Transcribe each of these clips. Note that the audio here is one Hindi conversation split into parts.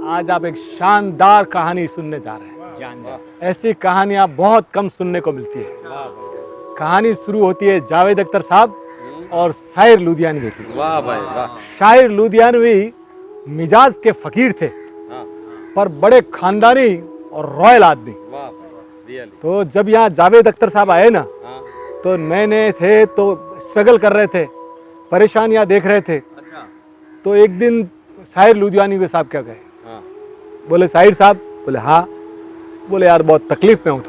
आज आप एक शानदार कहानी सुनने जा रहे हैं। ऐसी कहानियां बहुत कम सुनने को मिलती है। कहानी शुरू होती है जावेद अख्तर साहब और शायर लुधियानवी की। वाह भाई वाह। शायर लुधियानवी मिजाज के फकीर थे, पर बड़े खानदानी और रॉयल आदमी। तो जब यहाँ जावेद अख्तर साहब आए ना, तो नए नए थे, तो स्ट्रगल कर रहे थे, परेशानियां देख रहे थे। तो एक दिन शायर लुधियानवी साहब क्या कहे, बोले शायर साहब, बोले हाँ, बोले यार बहुत तकलीफ में हूँ,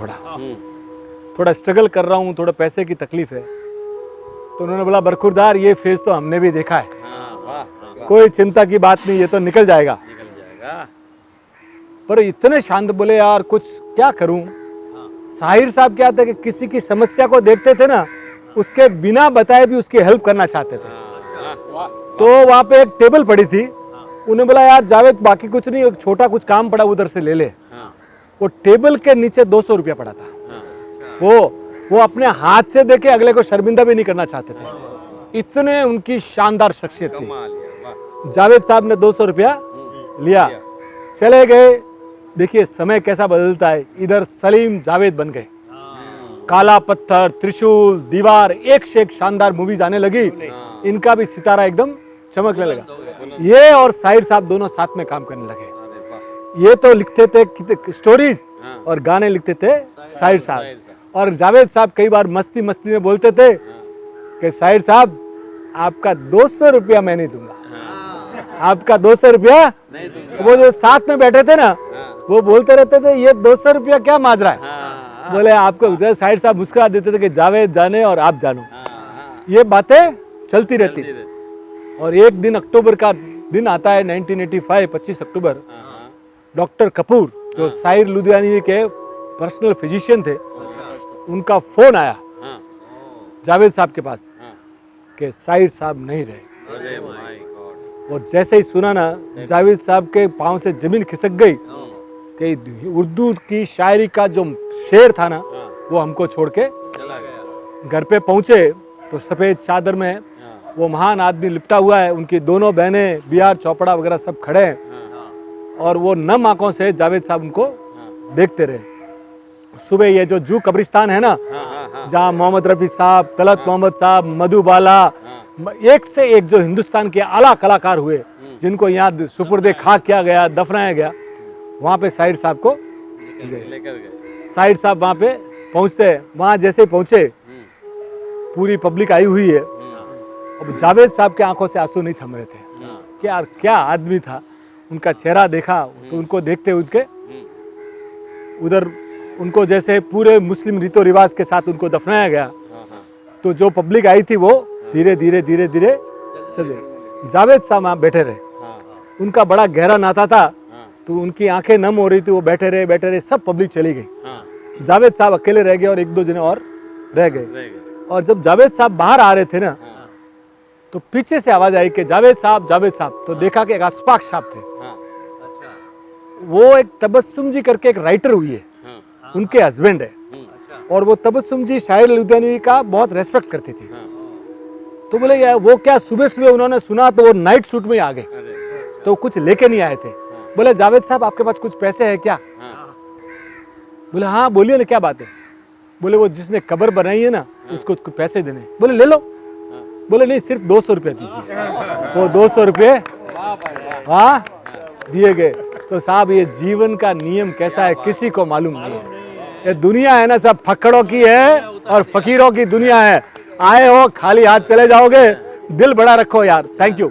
थोड़ा स्ट्रगल कर रहा हूँ, थोड़ा पैसे की तकलीफ है। तो उन्होंने बोला बरखुरदार, ये फेज तो हमने भी देखा है, कोई चिंता की बात नहीं, ये तो निकल जाएगा। पर इतने शांत, बोले यार कुछ क्या करूं। शाहिर साहब क्या थे कि किसी की समस्या को देखते थे ना, उसके बिना बताए भी उसकी हेल्प करना चाहते थे। तो वहां पे एक टेबल पड़ी थी, उन्हें बोला यार जावेद बाकी कुछ नहीं, एक छोटा कुछ काम पड़ा उधर से ले ले। वो टेबल के नीचे 200 रुपया पड़ा था। वो अपने हाथ से देके अगले को शर्मिंदा भी नहीं करना चाहते थे, इतने उनकी शानदार शख्सियत थी। जावेद साहब ने 200 रुपया लिया, चले गए। देखिए समय कैसा बदलता है। इधर सलीम जावेद बन गए। काला पत्थर, त्रिशूल, दीवार, एक से एक शानदार मूवीज आने लगी। इनका भी सितारा एकदम चमकने लगा। ये और शाहिर साहब दोनों साथ में काम करने लगे। ये तो लिखते थे स्टोरीज और गाने लिखते थे शाहिर साहब, और जावेद साहब कई बार मस्ती मस्ती में बोलते थे कि शाहिर साहब आपका 200 रुपया मैं नहीं दूंगा, आपका 200 रुपया। वो जो साथ में बैठे थे ना, वो बोलते रहते थे ये 200 रुपया क्या माजरा है। बोले आपको शाहिर साहब मुस्कुरा देते थे कि जावेद जाने और आप जानो। ये बातें चलती रहती। और एक दिन अक्टूबर का दिन आता है 1985, 25 अक्टूबर। डॉक्टर कपूर जो शायर लुधियानवी के पर्सनल फिजिशियन थे, उनका फोन आया जावेद साहब के पास कि शाहिर साहब नहीं रहे। और जैसे ही सुना ना, जावेद साहब के पांव से जमीन खिसक गई कि उर्दू की शायरी का जो शेर था ना, वो हमको छोड़ के घर पे पहुंचे तो सफेद चादर में वो महान आदमी लिपटा हुआ है, उनकी दोनों बहनें बिहार चौपड़ा वगैरह सब खड़े हैं, और वो नम आंखों से जावेद साहब उनको देखते रहे। सुबह ये जो जू कब्रिस्तान है ना, जहाँ मोहम्मद रफी साहब, तलत मोहम्मद साहब, मधुबाला, एक से एक जो हिंदुस्तान के आला कलाकार हुए, जिनको यहाँ सुपुर्दे खाक किया गया, दफनाया गया, वहाँ पे शाहिर साहब को लेकर गए। शाहिर साहब वहाँ पे पहुँचते, वहाँ जैसे पहुँचे पूरी पब्लिक आई हुई है। अब जावेद साहब के आंखों से आंसू नहीं थम रहे थे कि यार क्या आदमी था। उनका चेहरा देखा तो उनको देखते उनके उधर, उनको जैसे पूरे मुस्लिम रीतो रिवाज के साथ उनको दफनाया गया। तो जो पब्लिक आई थी वो धीरे धीरे धीरे धीरे सब जावेद साहब वहाँ बैठे रहे। उनका बड़ा गहरा नाता था, तो उनकी आंखें नम हो रही थी, वो बैठे रहे, सब पब्लिक चली गई। जावेद साहब अकेले रह गए और एक दो जने और रह गए। और जब जावेद साहब बाहर आ रहे थे ना, तो पीछे से आवाज आई कि जावेद साहब, जावेद साहब। तो देखा कि एक अशफाक साहब थे। वो एक तबस्सुम जी करके एक राइटर हुई है, उनके हस्बैंड है। और वो तबस्सुम जी शायर लुधियानवी का बहुत रेस्पेक्ट करती थी। तो बोले यार वो क्या, सुबह सुबह उन्होंने सुना तो वो नाइट शूट में आ गए, तो कुछ लेके नहीं आए थे। बोले जावेद साहब आपके पास कुछ पैसे है क्या? बोले हाँ बोलिए ना, क्या बात है? बोले वो जिसने कब्र बनाई है ना, उसको पैसे देने। बोले ले लो। बोले नहीं, सिर्फ 200 रुपये दीजिए। वो 200 रुपये हाँ दिए गए। तो साहब ये जीवन का नियम कैसा है किसी को मालूम नहीं है। ये दुनिया है ना, सब फक्कड़ों की है और फकीरों की दुनिया है। आए हो खाली हाथ चले जाओगे, दिल बड़ा रखो यार। Thank you.